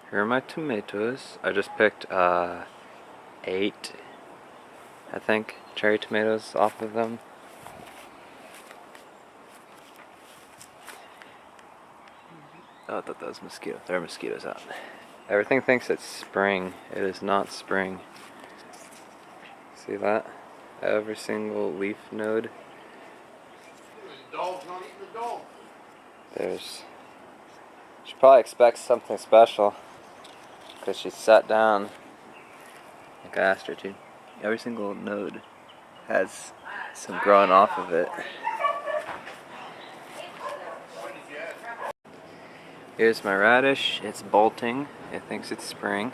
Here are my tomatoes. I just picked 8, I think, cherry tomatoes off of them. Oh, I thought that was mosquito. There are mosquitoes out. Everything thinks it's spring. It is not spring. See that? Every single leaf node. The dog's not eating the dog. She probably expects something special because she sat down like I asked her to. Every single node has some growing off of it. Here's my radish. It's bolting. It thinks it's spring.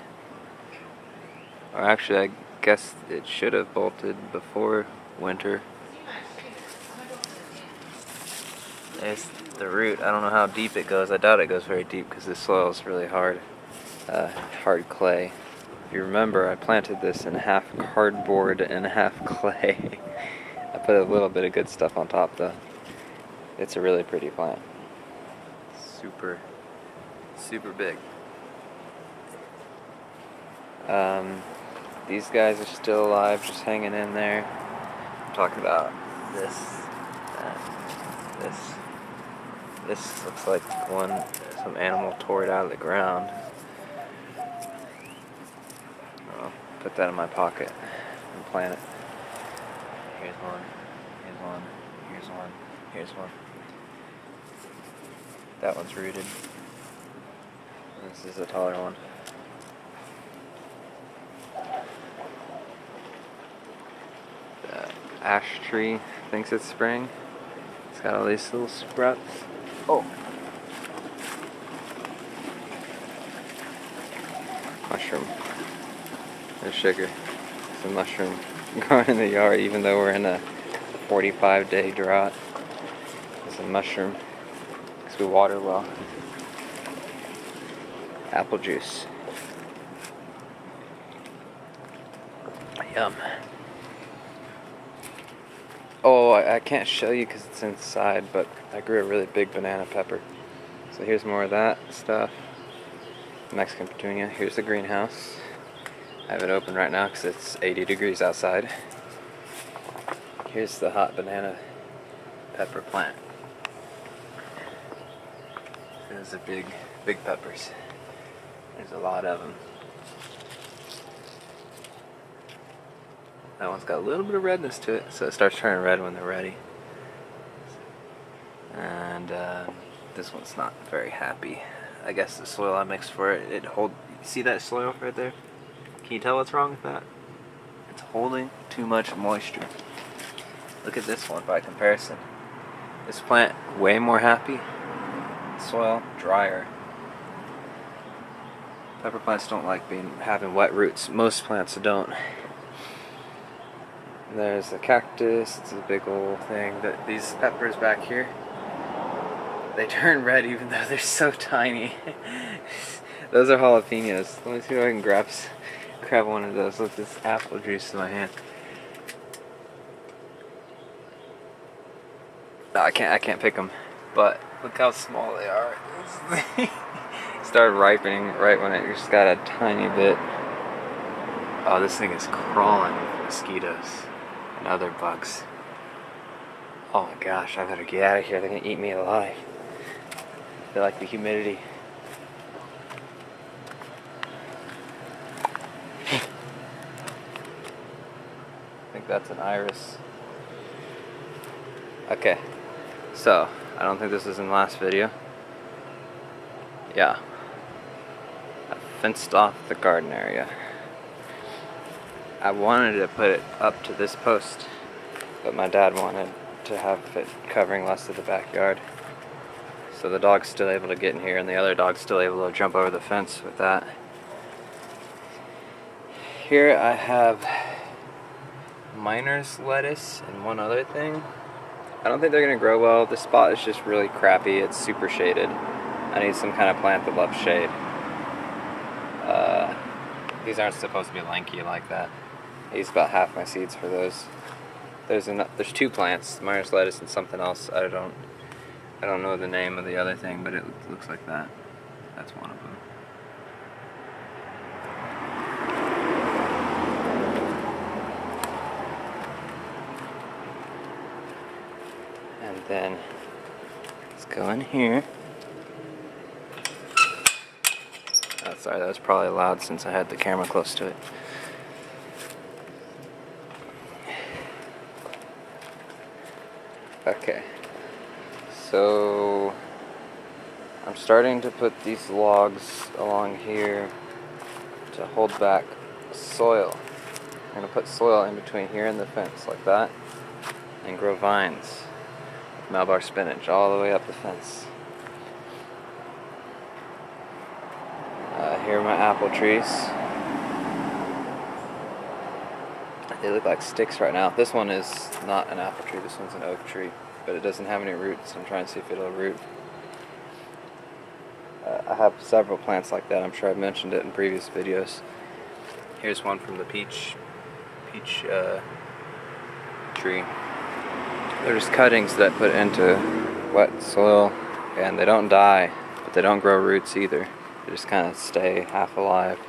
Or actually, I guess it should have bolted before winter. There's the root. I don't know how deep it goes. I doubt it goes very deep because the soil is really hard. Hard clay. If you remember, I planted this in half cardboard and half clay. I put a little bit of good stuff on top though. It's a really pretty plant. Super big. These guys are still alive, just hanging in there. I'm talking about this. This looks like some animal tore it out of the ground. I'll put that in my pocket and plant it. Here's one. Here's one. Here's one. Here's one. That one's rooted. This is a taller one. The ash tree thinks it's spring. It's got all these little sprouts. Oh! Mushroom. There's sugar. It's a mushroom growing in the yard even though we're in a 45-day drought. It's a mushroom because we water well. Apple juice. Yum. Oh, I can't show you because it's inside, but I grew a really big banana pepper. So here's more of that stuff. Mexican petunia. Here's the greenhouse. I have it open right now because it's 80 degrees outside. Here's the hot banana pepper plant. Those are big peppers. There's a lot of them. That one's got a little bit of redness to it, so it starts turning red when they're ready. And this one's not very happy. I guess the soil I mixed for it, see that soil right there? Can you tell what's wrong with that? It's holding too much moisture. Look at this one by comparison. This plant, way more happy. Soil, drier. Pepper plants don't like having wet roots. Most plants don't. There's a cactus. It's a big old thing. These peppers back here, they turn red even though they're so tiny. Those are jalapenos. Let me see if I can grab one of those with this apple juice in my hand. No, I can't pick them. But look how small they are. Started ripening right when it just got a tiny bit. Oh, this thing is crawling with mosquitoes and other bugs. Oh my gosh, I better get out of here. They're gonna eat me alive. They like the humidity. I think that's an iris. Okay, so I don't think this is in the last video. Yeah, I fenced off the garden area. I wanted to put it up to this post, but my dad wanted to have it covering less of the backyard. So the dog's still able to get in here and the other dog's still able to jump over the fence with that. Here I have miner's lettuce and one other thing. I don't think they're going to grow well. This spot is just really crappy. It's super shaded. I need some kind of plant that loves shade. These aren't supposed to be lanky like that. I used about half my seeds for those. There's 2 plants, miner's lettuce and something else. I don't know the name of the other thing, but it looks like that. That's one of them. And then let's go in here. Oh, sorry, that was probably loud since I had the camera close to it. Okay, so I'm starting to put these logs along here to hold back soil. I'm going to put soil in between here and the fence like that and grow vines, Malabar spinach, all the way up the fence. Here are my apple trees. They look like sticks right now. This one is not an apple tree, this one's an oak tree, but it doesn't have any roots. I'm trying to see if it'll root. I have several plants like that. I'm sure I've mentioned it in previous videos. Here's one from the peach tree. They're just cuttings that I put into wet soil, and they don't die, but they don't grow roots either. They just kind of stay half alive.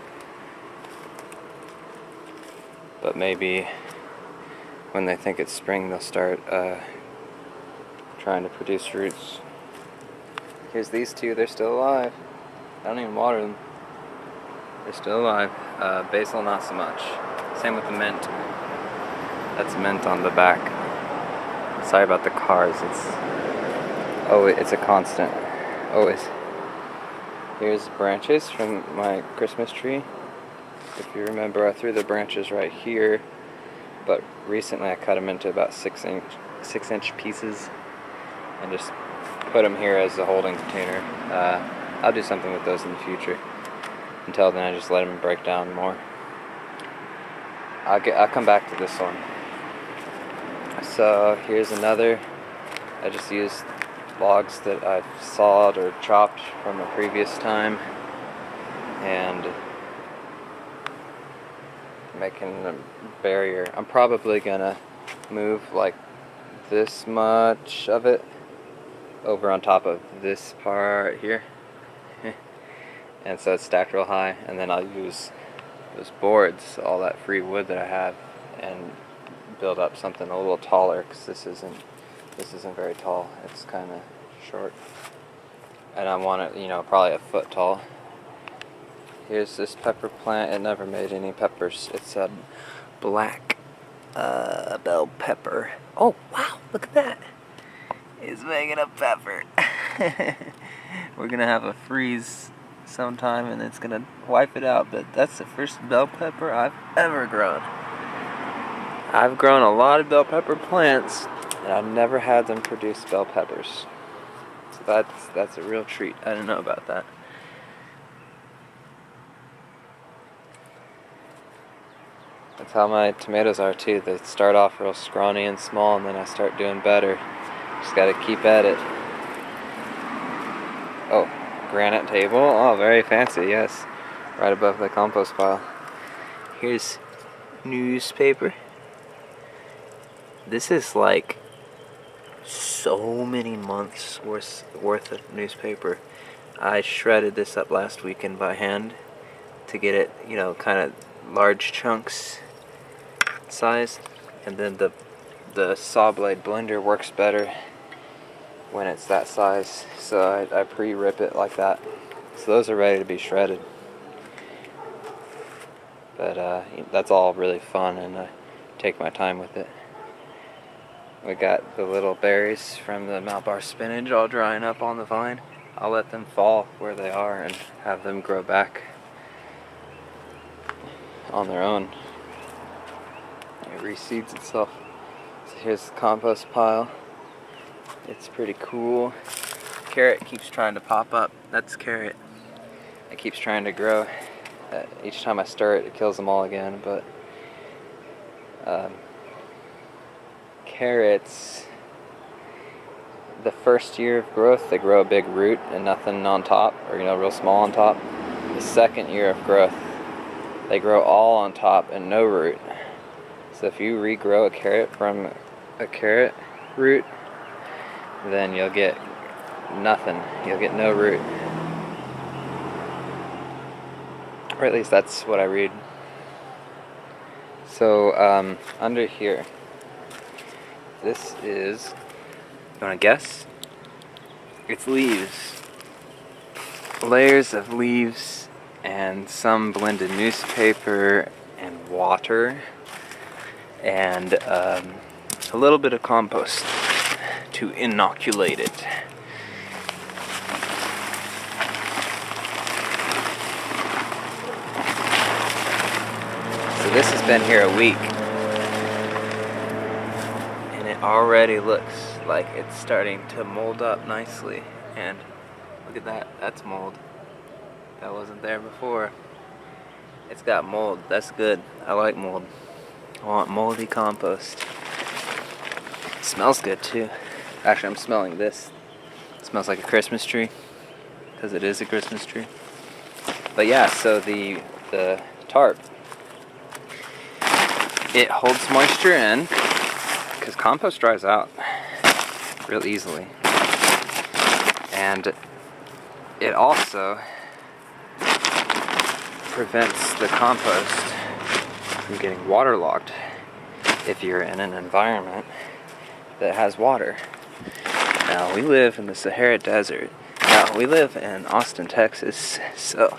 But maybe when they think it's spring, they'll start trying to produce roots. Here's these two, they're still alive. I don't even water them. They're still alive. Basil, not so much. Same with the mint. That's mint on the back. Sorry about the cars. It's a constant. Always. Here's branches from my Christmas tree. If you remember, I threw the branches right here, but recently I cut them into about 6-inch pieces and just put them here as a holding container. I'll do something with those in the future. Until then, I just let them break down more. I'll come back to this one. So here's another. I just used logs that I've sawed or chopped from a previous time and making a barrier. I'm probably gonna move like this much of it over on top of this part here. And so it's stacked real high, and then I'll use those boards, all that free wood that I have, and build up something a little taller, because this isn't very tall. It's kind of short, and I want it, probably a foot tall. Here's this pepper plant. It never made any peppers. It's a black bell pepper. Oh wow, look at that! It's making a pepper. We're gonna have a freeze sometime and it's gonna wipe it out, but that's the first bell pepper I've ever grown. I've grown a lot of bell pepper plants and I've never had them produce bell peppers. So that's a real treat. I didn't know about that. That's how my tomatoes are too. They start off real scrawny and small, and then I start doing better. Just gotta keep at it. Oh, granite table. Oh, very fancy, yes. Right above the compost pile. Here's newspaper. This is like so many months worth of newspaper. I shredded this up last weekend by hand to get it, kind of large chunks size, and then the saw blade blender works better when it's that size, so I pre-rip it like that, so those are ready to be shredded. But that's all really fun, and I take my time with it. We got the little berries from the Malabar spinach all drying up on the vine. I'll let them fall where they are and have them grow back on their own. It reseeds itself. So here's the compost pile. It's pretty cool. Carrot keeps trying to pop up. That's carrot. It keeps trying to grow. Each time I stir it, it kills them all again. But carrots, the first year of growth, they grow a big root and nothing on top, or real small on top. The second year of growth, they grow all on top and no root. So if you regrow a carrot from a carrot root, then you'll get nothing. You'll get no root. Or at least that's what I read. So under here, this is You wanna guess? It's leaves. Layers of leaves and some blended newspaper and water and a little bit of compost to inoculate it. So this has been here a week and it already looks like it's starting to mold up nicely. And look at that, that's mold. That wasn't there before. It's got mold, that's good. I like mold. I want moldy compost. It smells good too. Actually, I'm smelling this. It smells like a Christmas tree, because it is a Christmas tree. But yeah, so the tarp, it holds moisture in, because compost dries out real easily. And it also prevents the compost from getting waterlogged if you're in an environment that has water. Now, we live in the Sahara Desert. Now, we live in Austin, Texas, so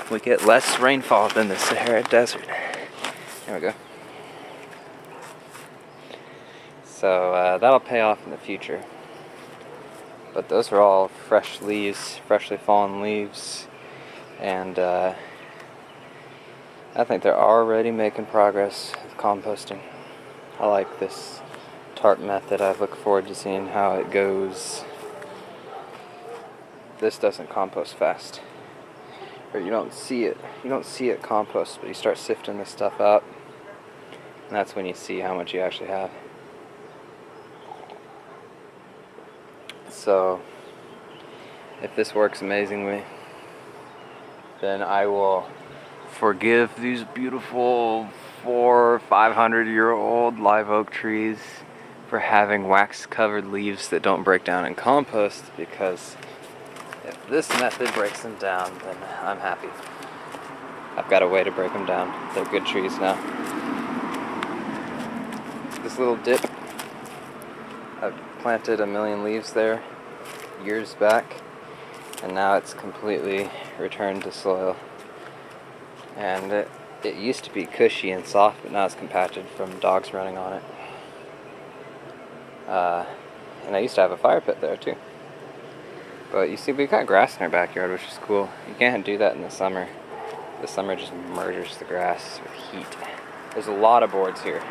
we get less rainfall than the Sahara Desert. There we go. So that'll pay off in the future. But those are all fresh leaves, freshly fallen leaves, and I think they're already making progress with composting. I like this tarp method. I look forward to seeing how it goes. This doesn't compost fast, or you don't see it compost, but you start sifting this stuff out, and that's when you see how much you actually have. So if this works amazingly, then I will forgive these beautiful 400-500-year-old live oak trees for having wax-covered leaves that don't break down in compost, because if this method breaks them down, then I'm happy. I've got a way to break them down. They're good trees now. This little dip, I planted 1 million leaves there years back, and now it's completely returned to soil. And it used to be cushy and soft, but now it's compacted from dogs running on it. And I used to have a fire pit there too. But you see, we've got grass in our backyard, which is cool. You can't do that in the summer. The summer just murders the grass with heat. There's a lot of boards here.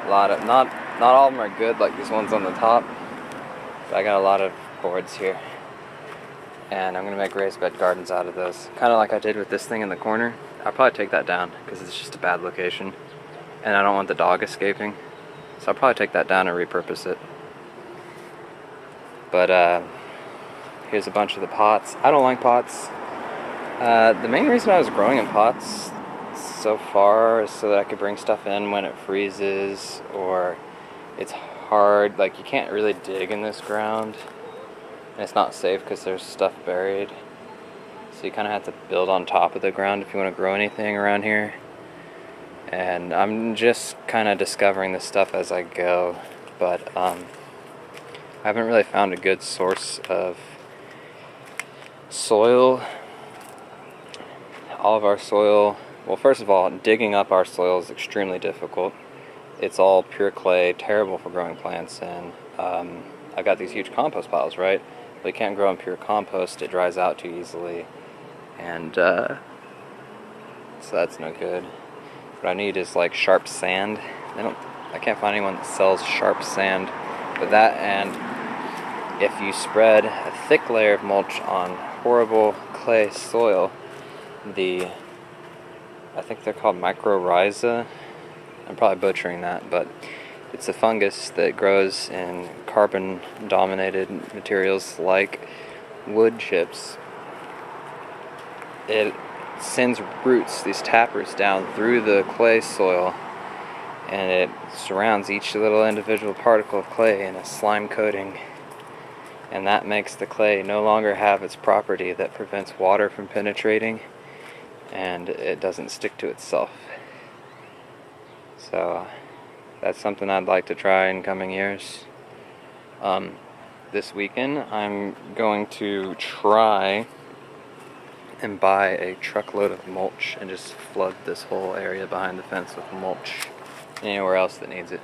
A lot of, not all of them are good, like these ones on the top, but I got a lot of boards here. And I'm gonna make raised bed gardens out of those. Kind of like I did with this thing in the corner. I'll probably take that down because it's just a bad location. And I don't want the dog escaping. So I'll probably take that down and repurpose it. But here's a bunch of the pots. I don't like pots. The main reason I was growing in pots so far is so that I could bring stuff in when it freezes, or it's hard, like you can't really dig in this ground. And it's not safe because there's stuff buried. So you kind of have to build on top of the ground if you want to grow anything around here. And I'm just kind of discovering this stuff as I go. But I haven't really found a good source of soil. All of our soil, well, first of all, digging up our soil is extremely difficult. It's all pure clay, terrible for growing plants. And I've got these huge compost piles, right? But you can't grow in pure compost, it dries out too easily. And so that's no good. What I need is like sharp sand. I can't find anyone that sells sharp sand. But that, and if you spread a thick layer of mulch on horrible clay soil, I think they're called mycorrhiza. I'm probably butchering that, but it's a fungus that grows in carbon-dominated materials like wood chips. It sends roots, these taproots, down through the clay soil, and it surrounds each little individual particle of clay in a slime coating. And that makes the clay no longer have its property that prevents water from penetrating, and it doesn't stick to itself. So that's something I'd like to try in coming years. This weekend I'm going to try and buy a truckload of mulch and just flood this whole area behind the fence with mulch. Anywhere else that needs it.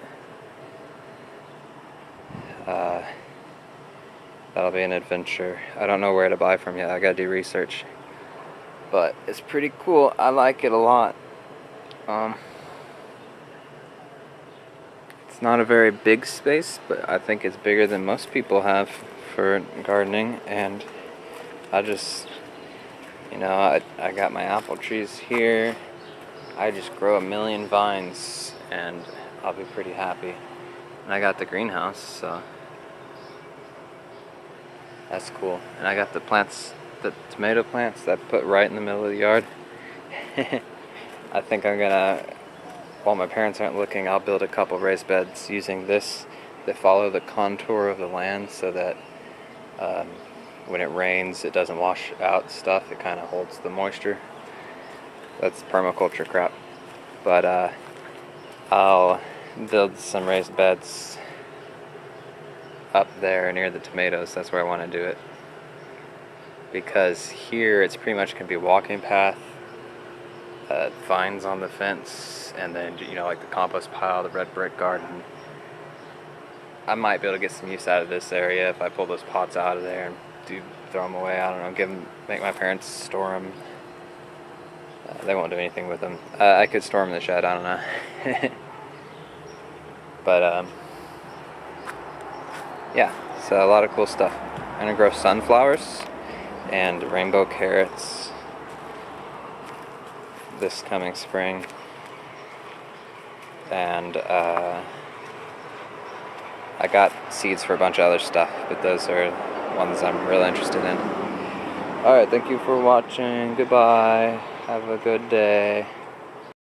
That'll be an adventure. I don't know where to buy from yet. I gotta do research. But it's pretty cool. I like it a lot. It's not a very big space, but I think it's bigger than most people have for gardening. And I just, I got my apple trees here. I just grow a million vines and I'll be pretty happy. And I got the greenhouse, so that's cool. And I got the plants, the tomato plants that I put right in the middle of the yard. I think I'm gonna, while my parents aren't looking, I'll build a couple raised beds using this. They follow the contour of the land so that when it rains it doesn't wash out stuff. It kind of holds the moisture. That's permaculture crap. But I'll build some raised beds up there near the tomatoes. That's where I want to do it, because here it's pretty much going to be a walking path, vines on the fence, and then like the compost pile, the red brick garden. I might be able to get some use out of this area if I pull those pots out of there and throw them away. I don't know, make my parents store them. They won't do anything with them. I could store them in the shed, I don't know. But yeah, so a lot of cool stuff. I'm gonna grow sunflowers and rainbow carrots this coming spring. And I got seeds for a bunch of other stuff, but those are ones I'm really interested in. Alright, thank you for watching. Goodbye. Have a good day.